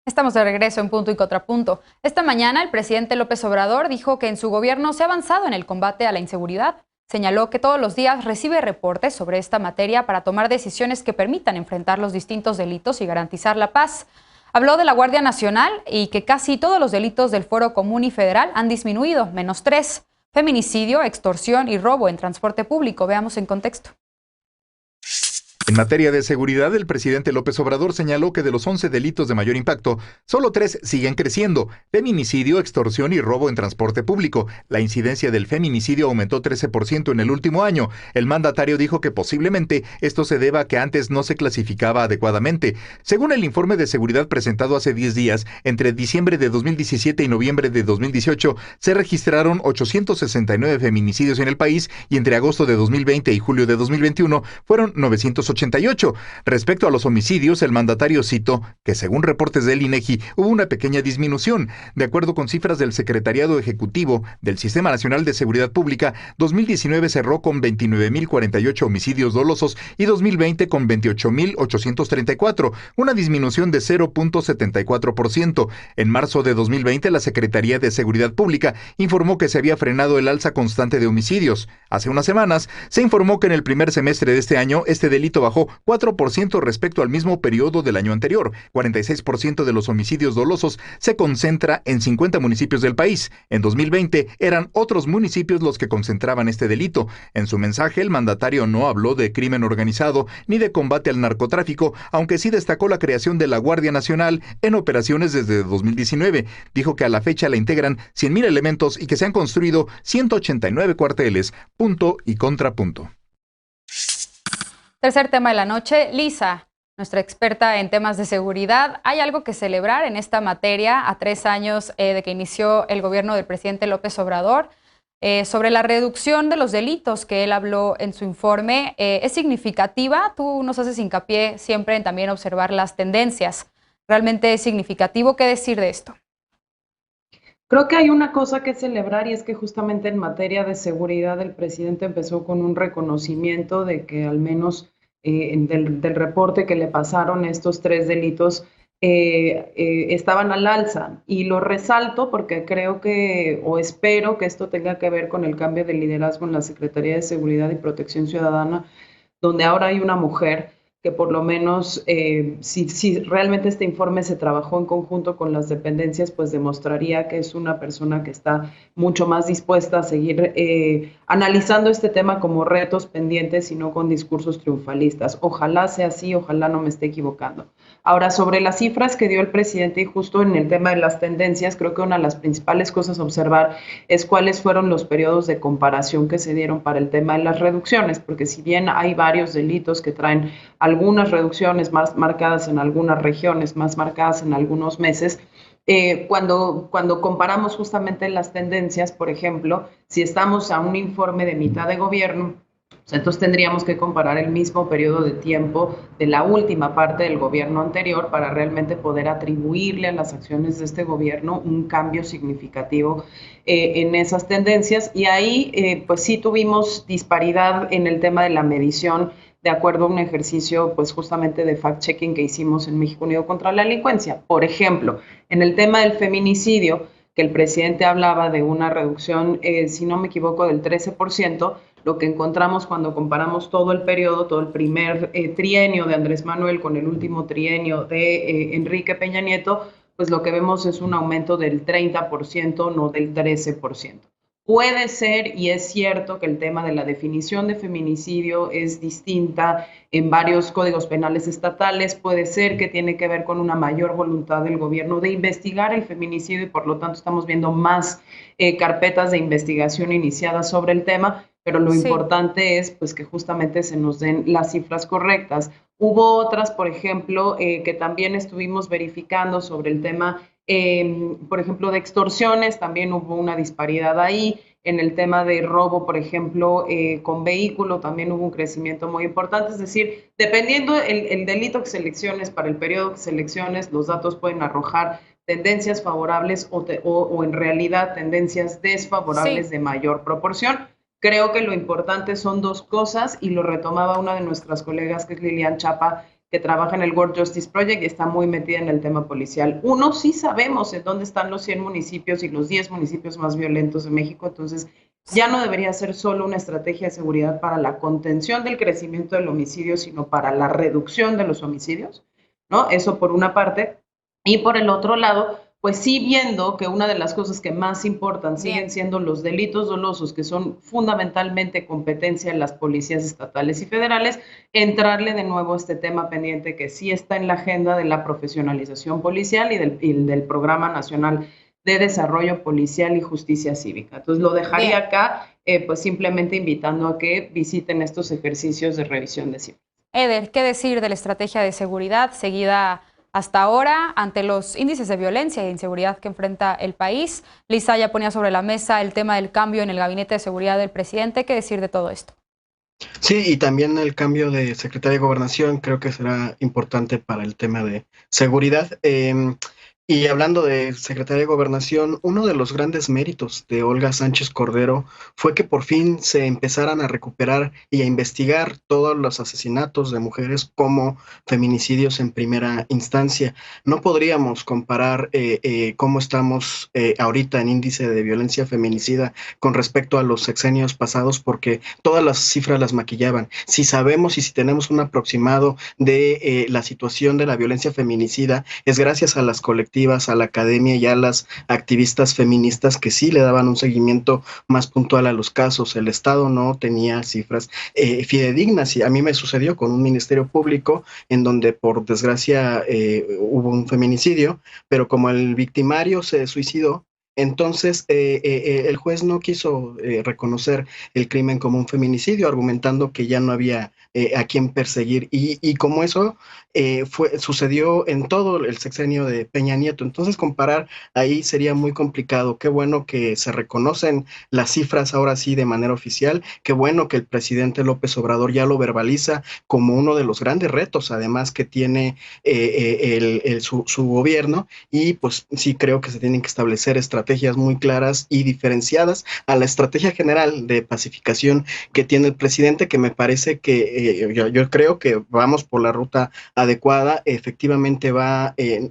Estamos de regreso en Punto y Contrapunto. Esta mañana el presidente López Obrador dijo que en su gobierno se ha avanzado en el combate a la inseguridad. Señaló que todos los días recibe reportes sobre esta materia para tomar decisiones que permitan enfrentar los distintos delitos y garantizar la paz. Habló de la Guardia Nacional y que casi todos los delitos del Fuero Común y Federal han disminuido, menos 3: feminicidio, extorsión y robo en transporte público. Veamos en contexto. En materia de seguridad, el presidente López Obrador señaló que de los 11 delitos de mayor impacto, solo 3 siguen creciendo: feminicidio, extorsión y robo en transporte público. La incidencia del feminicidio aumentó 13% en el último año. El mandatario dijo que posiblemente esto se deba a que antes no se clasificaba adecuadamente. Según el informe de seguridad presentado hace 10 días, entre diciembre de 2017 y noviembre de 2018, se registraron 869 feminicidios en el país y entre agosto de 2020 y julio de 2021 fueron 988. Respecto a los homicidios, el mandatario citó que según reportes del INEGI hubo una pequeña disminución. De acuerdo con cifras del Secretariado Ejecutivo del Sistema Nacional de Seguridad Pública, 2019 cerró con 29.048 homicidios dolosos y 2020 con 28.834, una disminución de 0.74%. En marzo de 2020, la Secretaría de Seguridad Pública informó que se había frenado el alza constante de homicidios. Hace unas semanas, se informó que en el primer semestre de este año, este delito bajó 4% respecto al mismo periodo del año anterior. 46% de los homicidios dolosos se concentra en 50 municipios del país. En 2020 eran otros municipios los que concentraban este delito. En su mensaje, el mandatario no habló de crimen organizado ni de combate al narcotráfico, aunque sí destacó la creación de la Guardia Nacional en operaciones desde 2019. Dijo que a la fecha la integran 100,000 elementos y que se han construido 189 cuarteles. Punto y contrapunto. Tercer tema de la noche, Lisa, nuestra experta en temas de seguridad. ¿Hay algo que celebrar en esta materia a 3 años de que inició el gobierno del presidente López Obrador? Sobre la reducción de los delitos que él habló en su informe, ¿es significativa? Tú nos haces hincapié siempre en también observar las tendencias. ¿Realmente es significativo? ¿Qué decir de esto? Creo que hay una cosa que celebrar y es que justamente en materia de seguridad el presidente empezó con un reconocimiento de que al menos del reporte que le pasaron estos 3 delitos estaban al alza. Y lo resalto porque creo que, o espero que esto tenga que ver con el cambio de liderazgo en la Secretaría de Seguridad y Protección Ciudadana, donde ahora hay una mujer que por lo menos, si realmente este informe se trabajó en conjunto con las dependencias, pues demostraría que es una persona que está mucho más dispuesta a seguir analizando este tema como retos pendientes y no con discursos triunfalistas. Ojalá sea así, ojalá no me esté equivocando. Ahora, sobre las cifras que dio el presidente y justo en el tema de las tendencias, creo que una de las principales cosas a observar es cuáles fueron los periodos de comparación que se dieron para el tema de las reducciones, porque si bien hay varios delitos que traen algunas reducciones más marcadas en algunas regiones, más marcadas en algunos meses, cuando comparamos justamente las tendencias, por ejemplo, si estamos a un informe de mitad de gobierno, entonces tendríamos que comparar el mismo periodo de tiempo de la última parte del gobierno anterior para realmente poder atribuirle a las acciones de este gobierno un cambio significativo en esas tendencias. Y ahí pues sí tuvimos disparidad en el tema de la medición de acuerdo a un ejercicio pues justamente de fact-checking que hicimos en México Unido contra la Delincuencia. Por ejemplo, en el tema del feminicidio, que el presidente hablaba de una reducción, si no me equivoco, del 13%, lo que encontramos cuando comparamos todo el periodo, todo el primer trienio de Andrés Manuel con el último trienio de Enrique Peña Nieto, pues lo que vemos es un aumento del 30%, no del 13%. Puede ser, y es cierto, que el tema de la definición de feminicidio es distinta en varios códigos penales estatales. Puede ser que tiene que ver con una mayor voluntad del gobierno de investigar el feminicidio y por lo tanto estamos viendo más carpetas de investigación iniciadas sobre el tema, pero lo importante es pues que justamente se nos den las cifras correctas. Hubo otras, por ejemplo, que también estuvimos verificando sobre el tema, por ejemplo, de extorsiones, también hubo una disparidad ahí. En el tema de robo, por ejemplo, con vehículo, también hubo un crecimiento muy importante. Es decir, dependiendo el delito que selecciones para el periodo que selecciones, los datos pueden arrojar tendencias favorables o en realidad tendencias desfavorables de mayor proporción. Creo que lo importante son 2 cosas y lo retomaba una de nuestras colegas, que es Lilian Chapa, que trabaja en el World Justice Project y está muy metida en el tema policial. Uno, sí sabemos en dónde están los 100 municipios y los 10 municipios más violentos de México, entonces ya no debería ser solo una estrategia de seguridad para la contención del crecimiento del homicidio, sino para la reducción de los homicidios, ¿no? Eso por una parte. Y por el otro lado, pues sí viendo que una de las cosas que más importan siguen siendo los delitos dolosos, que son fundamentalmente competencia de las policías estatales y federales, entrarle de nuevo a este tema pendiente que sí está en la agenda de la profesionalización policial y del Programa Nacional de Desarrollo Policial y Justicia Cívica. Entonces lo dejaría acá, pues simplemente invitando a que visiten estos ejercicios de revisión de cifras. Eder, ¿qué decir de la estrategia de seguridad seguida hasta ahora ante los índices de violencia e inseguridad que enfrenta el país? Lisa ya ponía sobre la mesa el tema del cambio en el gabinete de seguridad del presidente. ¿Qué decir de todo esto? Sí, y también el cambio de secretaria de Gobernación creo que será importante para el tema de seguridad. Y hablando de secretaria de Gobernación, uno de los grandes méritos de Olga Sánchez Cordero fue que por fin se empezaran a recuperar y a investigar todos los asesinatos de mujeres como feminicidios en primera instancia. No podríamos comparar cómo estamos ahorita en índice de violencia feminicida con respecto a los sexenios pasados, porque todas las cifras las maquillaban. Si sabemos y si tenemos un aproximado de la situación de la violencia feminicida, es gracias a las colectivas, a la academia y a las activistas feministas que sí le daban un seguimiento más puntual a los casos. El Estado no tenía cifras fidedignas, y a mí me sucedió con un ministerio público en donde por desgracia hubo un feminicidio, pero como el victimario se suicidó, entonces el juez no quiso reconocer el crimen como un feminicidio, argumentando que ya no había a quién perseguir, y como eso sucedió en todo el sexenio de Peña Nieto. Entonces comparar ahí sería muy complicado. Qué bueno que se reconocen las cifras ahora sí de manera oficial, qué bueno que el presidente López Obrador ya lo verbaliza como uno de los grandes retos además que tiene su gobierno, y pues sí creo que se tienen que establecer estrategias muy claras y diferenciadas a la estrategia general de pacificación que tiene el presidente, que me parece que yo creo que vamos por la ruta adecuada. Efectivamente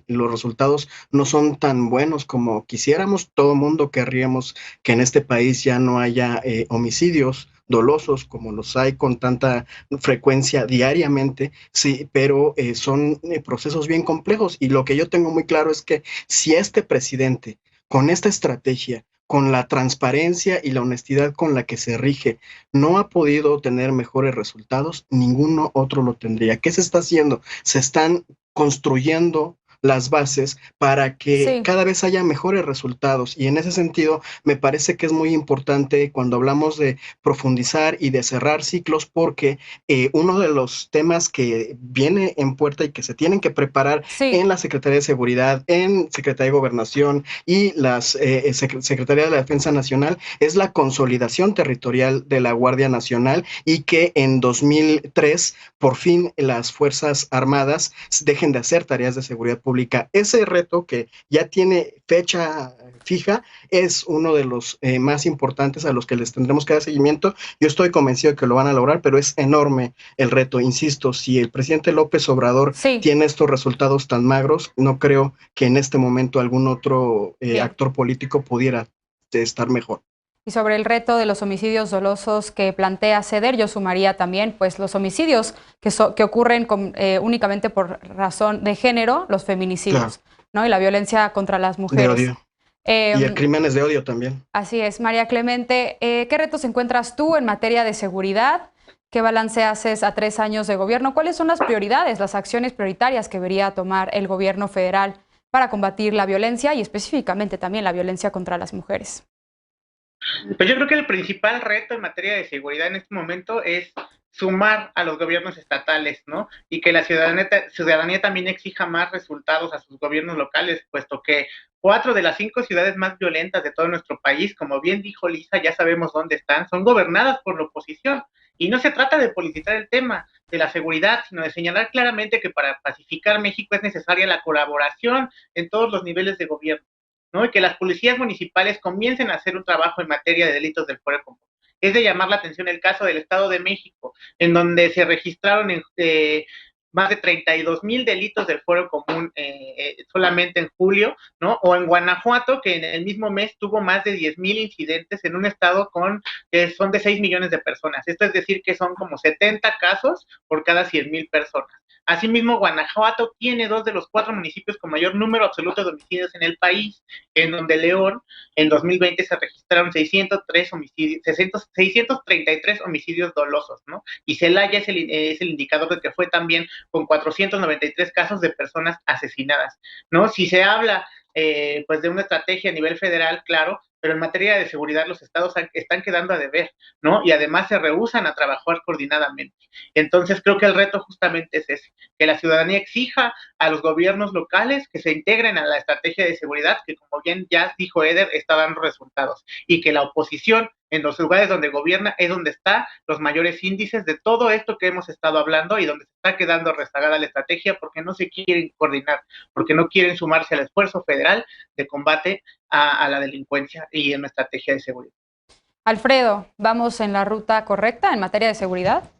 los resultados no son tan buenos como quisiéramos. Todo mundo querríamos que en este país ya no haya homicidios dolosos como los hay con tanta frecuencia diariamente, sí, pero son procesos bien complejos, y lo que yo tengo muy claro es que si este presidente con esta estrategia, con la transparencia y la honestidad con la que se rige, no ha podido tener mejores resultados, ninguno otro lo tendría. ¿Qué se está haciendo? Se están construyendo las bases para que cada vez haya mejores resultados, y en ese sentido me parece que es muy importante cuando hablamos de profundizar y de cerrar ciclos, porque uno de los temas que viene en puerta y que se tienen que preparar en la Secretaría de Seguridad, en Secretaría de Gobernación y las Secretaría de la Defensa Nacional es la consolidación territorial de la Guardia Nacional, y que en 2003 por fin las Fuerzas Armadas dejen de hacer tareas de seguridad pública. Ese reto, que ya tiene fecha fija, es uno de los más importantes a los que les tendremos que dar seguimiento. Yo estoy convencido de que lo van a lograr, pero es enorme el reto. Insisto, si el presidente López Obrador tiene estos resultados tan magros, no creo que en este momento algún otro actor político pudiera estar mejor. Y sobre el reto de los homicidios dolosos que plantea Ceder, yo sumaría también pues los homicidios que ocurren únicamente por razón de género, los feminicidios, ¿no? Y la violencia contra las mujeres. De odio. Y el crímenes de odio también. Así es. María Clemente, ¿qué retos encuentras tú en materia de seguridad? ¿Qué balance haces a 3 años de gobierno? ¿Cuáles son las prioridades, las acciones prioritarias que debería tomar el gobierno federal para combatir la violencia y específicamente también la violencia contra las mujeres? Pues yo creo que el principal reto en materia de seguridad en este momento es sumar a los gobiernos estatales, ¿no? Y que la ciudadanía también exija más resultados a sus gobiernos locales, puesto que 4 de las 5 ciudades más violentas de todo nuestro país, como bien dijo Lisa, ya sabemos dónde están, son gobernadas por la oposición. Y no se trata de politizar el tema de la seguridad, sino de señalar claramente que para pacificar México es necesaria la colaboración en todos los niveles de gobierno, ¿no? Y que las policías municipales comiencen a hacer un trabajo en materia de delitos del fuero común. Es de llamar la atención el caso del Estado de México, en donde se registraron más de 32,000 delitos del fuero común solamente en julio, ¿no? O en Guanajuato, que en el mismo mes tuvo más de 10,000 incidentes en un estado que son de 6 millones de personas. Esto es decir que son como 70 casos por cada 100,000 personas. Asimismo, Guanajuato tiene 2 de los 4 municipios con mayor número absoluto de homicidios en el país, en donde León en 2020 se registraron 633 homicidios dolosos, ¿no? Y Celaya es el indicador de que fue también con 493 casos de personas asesinadas, ¿no? Si se habla pues de una estrategia a nivel federal, claro, pero en materia de seguridad los estados están quedando a deber, ¿no? Y además se rehúsan a trabajar coordinadamente. Entonces creo que el reto justamente es ese, que la ciudadanía exija a los gobiernos locales que se integren a la estrategia de seguridad, que como bien ya dijo Eder, está dando resultados, y que la oposición en los lugares donde gobierna es donde están los mayores índices de todo esto que hemos estado hablando y donde se está quedando rezagada la estrategia porque no se quieren coordinar, porque no quieren sumarse al esfuerzo federal de combate a la delincuencia y en una estrategia de seguridad. Alfredo, ¿vamos en la ruta correcta en materia de seguridad?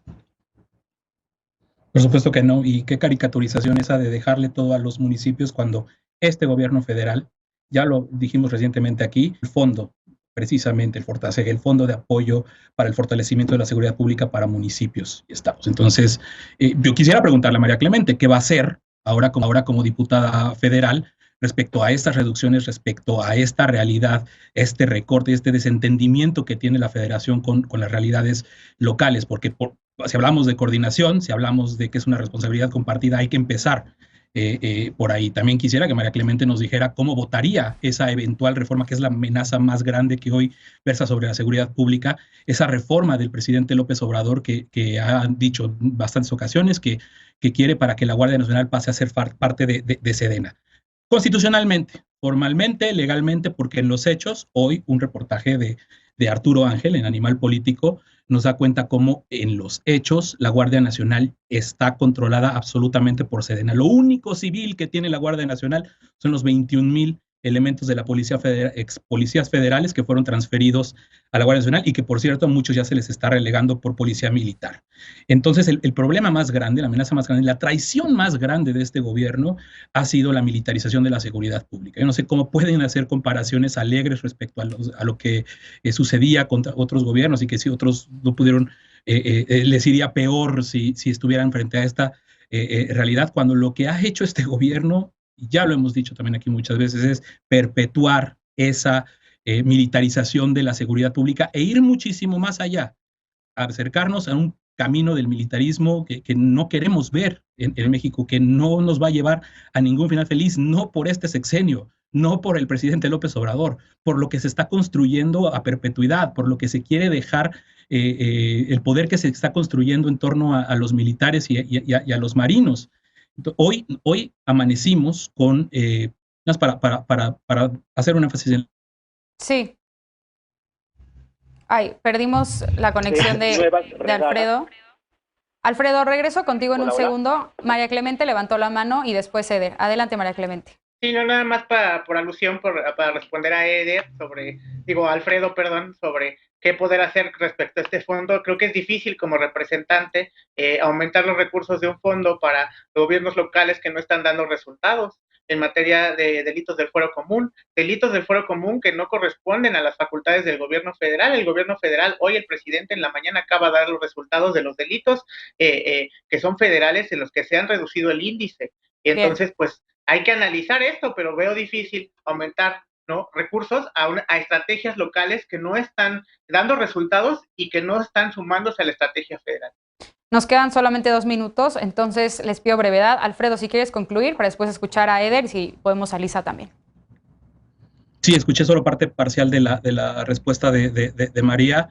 Por supuesto que no, y qué caricaturización esa de dejarle todo a los municipios cuando este gobierno federal, ya lo dijimos recientemente aquí, el fondo, precisamente el Fondo de Apoyo para el Fortalecimiento de la Seguridad Pública para municipios y estados. Entonces, yo quisiera preguntarle a María Clemente, ¿qué va a hacer ahora como diputada federal respecto a estas reducciones, respecto a esta realidad, este recorte, este desentendimiento que tiene la federación con las realidades locales? Porque si hablamos de coordinación, si hablamos de que es una responsabilidad compartida, hay que empezar por ahí. También quisiera que María Clemente nos dijera cómo votaría esa eventual reforma, que es la amenaza más grande que hoy versa sobre la seguridad pública, esa reforma del presidente López Obrador que ha dicho en bastantes ocasiones que quiere para que la Guardia Nacional pase a ser parte de Sedena. Constitucionalmente, formalmente, legalmente, porque en los hechos, hoy un reportaje de Arturo Ángel en Animal Político nos da cuenta cómo en los hechos la Guardia Nacional está controlada absolutamente por Sedena. Lo único civil que tiene la Guardia Nacional son los 21,000 elementos de la ex policías federales que fueron transferidos a la Guardia Nacional y que, por cierto, a muchos ya se les está relegando por policía militar. Entonces, el problema más grande, la amenaza más grande, la traición más grande de este gobierno ha sido la militarización de la seguridad pública. Yo no sé cómo pueden hacer comparaciones alegres respecto a lo que sucedía contra otros gobiernos y que si otros no pudieron, les iría peor si estuvieran frente a esta realidad, cuando lo que ha hecho este gobierno, ya lo hemos dicho también aquí muchas veces, es perpetuar esa militarización de la seguridad pública e ir muchísimo más allá, acercarnos a un camino del militarismo que no queremos ver en México, que no nos va a llevar a ningún final feliz, no por este sexenio, no por el presidente López Obrador, por lo que se está construyendo a perpetuidad, por lo que se quiere dejar el poder que se está construyendo en torno a los militares y a los marinos. Hoy amanecimos con, para hacer un énfasis en... Sí. Ay, perdimos la conexión de Alfredo. Alfredo, regreso contigo en un segundo. María Clemente levantó la mano y después Eder. Adelante, María Clemente. Sí, no, nada más por alusión, para responder a Eder Alfredo, sobre qué poder hacer respecto a este fondo. Creo que es difícil como representante aumentar los recursos de un fondo para gobiernos locales que no están dando resultados en materia de delitos del fuero común que no corresponden a las facultades del gobierno federal. El gobierno federal, hoy el presidente en la mañana acaba de dar los resultados de los delitos que son federales en los que se han reducido el índice. Y entonces, pues, hay que analizar esto, pero veo difícil aumentar, ¿no?, recursos a estrategias locales que no están dando resultados y que no están sumándose a la estrategia federal. Nos quedan solamente 2 minutos, entonces les pido brevedad. Alfredo, si quieres concluir, para después escuchar a Eder y si podemos a Lisa también. Sí, escuché solo parte parcial de la respuesta de María.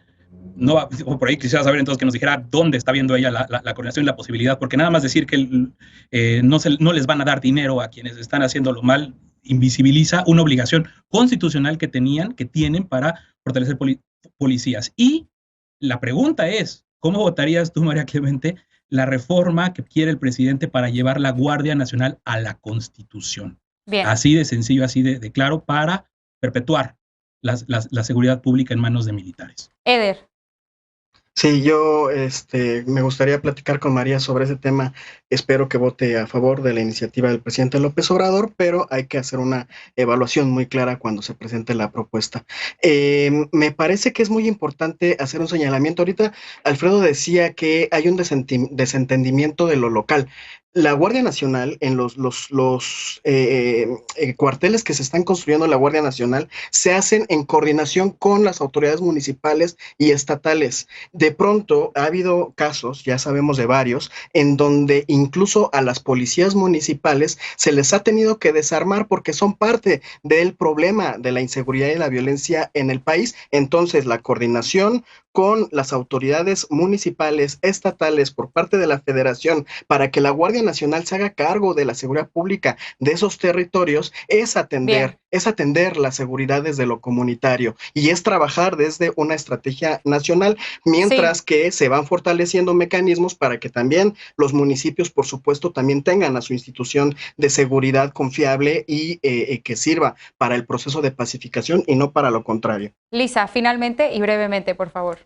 No, por ahí quisiera saber entonces que nos dijera dónde está viendo ella la coordinación y la posibilidad, porque nada más decir que no les van a dar dinero a quienes están haciéndolo mal invisibiliza una obligación constitucional que tienen para fortalecer policías. Y la pregunta es, ¿cómo votarías tú, María Clemente, la reforma que quiere el presidente para llevar la Guardia Nacional a la Constitución? Bien. Así de sencillo, así de claro, para perpetuar la seguridad pública en manos de militares. Eder. Sí, yo me gustaría platicar con María sobre ese tema. Espero que vote a favor de la iniciativa del presidente López Obrador, pero hay que hacer una evaluación muy clara cuando se presente la propuesta. Me parece que es muy importante hacer un señalamiento. Ahorita Alfredo decía que hay un desentendimiento de lo local. La Guardia Nacional, en los cuarteles que se están construyendo en la Guardia Nacional, se hacen en coordinación con las autoridades municipales y estatales. De pronto ha habido casos, ya sabemos de varios, en donde incluso a las policías municipales se les ha tenido que desarmar porque son parte del problema de la inseguridad y la violencia en el país. Entonces, la coordinación con las autoridades municipales, estatales, por parte de la Federación, para que la Guardia Nacional se haga cargo de la seguridad pública de esos territorios, es atender la seguridad desde lo comunitario y es trabajar desde una estrategia nacional, mientras que se van fortaleciendo mecanismos para que también los municipios, por supuesto, también tengan a su institución de seguridad confiable y que sirva para el proceso de pacificación y no para lo contrario. Lisa, finalmente y brevemente, por favor.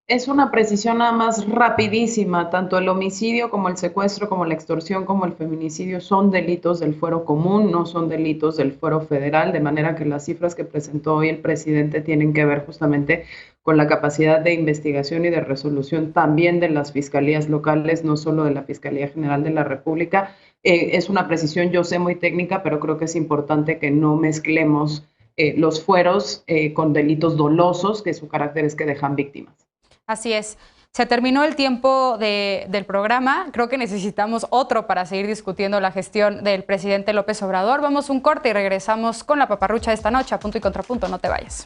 Es una precisión nada más rapidísima. Tanto el homicidio como el secuestro, como la extorsión, como el feminicidio son delitos del fuero común, no son delitos del fuero federal, de manera que las cifras que presentó hoy el presidente tienen que ver justamente con la capacidad de investigación y de resolución también de las fiscalías locales, no solo de la Fiscalía General de la República. Es una precisión, yo sé, muy técnica, pero creo que es importante que no mezclemos los fueros con delitos dolosos, que su carácter es que dejan víctimas. Así es. Se terminó el tiempo del programa. Creo que necesitamos otro para seguir discutiendo la gestión del presidente López Obrador. Vamos a un corte y regresamos con la paparrucha de esta noche. A punto y contrapunto, no te vayas.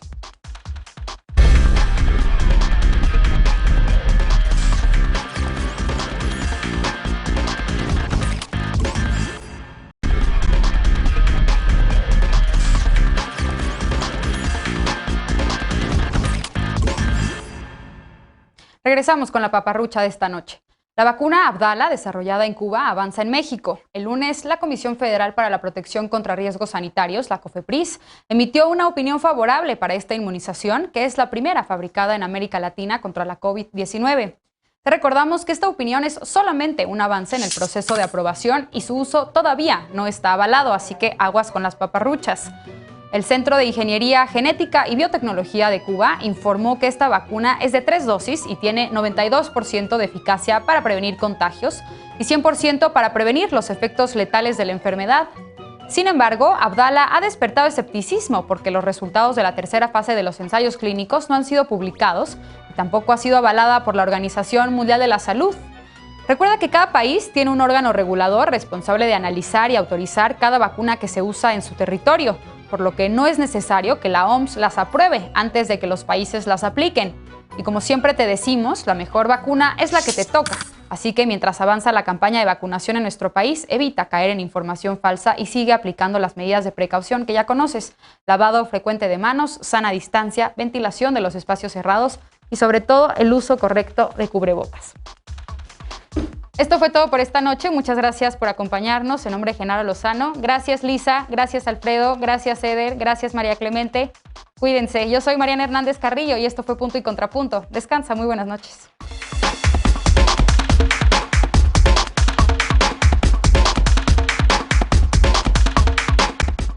Regresamos con la paparrucha de esta noche. La vacuna Abdala, desarrollada en Cuba, avanza en México. El lunes, la Comisión Federal para la Protección contra Riesgos Sanitarios, la COFEPRIS, emitió una opinión favorable para esta inmunización, que es la primera fabricada en América Latina contra la COVID-19. Te recordamos que esta opinión es solamente un avance en el proceso de aprobación y su uso todavía no está avalado, así que aguas con las paparruchas. El Centro de Ingeniería Genética y Biotecnología de Cuba informó que esta vacuna es de 3 dosis y tiene 92% de eficacia para prevenir contagios y 100% para prevenir los efectos letales de la enfermedad. Sin embargo, Abdala ha despertado escepticismo porque los resultados de la tercera fase de los ensayos clínicos no han sido publicados y tampoco ha sido avalada por la Organización Mundial de la Salud. Recuerda que cada país tiene un órgano regulador responsable de analizar y autorizar cada vacuna que se usa en su territorio, por lo que no es necesario que la OMS las apruebe antes de que los países las apliquen. Y como siempre te decimos, la mejor vacuna es la que te toca. Así que mientras avanza la campaña de vacunación en nuestro país, evita caer en información falsa y sigue aplicando las medidas de precaución que ya conoces. Lavado frecuente de manos, sana distancia, ventilación de los espacios cerrados y sobre todo el uso correcto de cubrebocas. Esto fue todo por esta noche. Muchas gracias por acompañarnos. En nombre de Genaro Lozano. Gracias, Lisa. Gracias, Alfredo. Gracias, Eder. Gracias, María Clemente. Cuídense. Yo soy Mariana Hernández Carrillo y esto fue Punto y Contrapunto. Descansa. Muy buenas noches.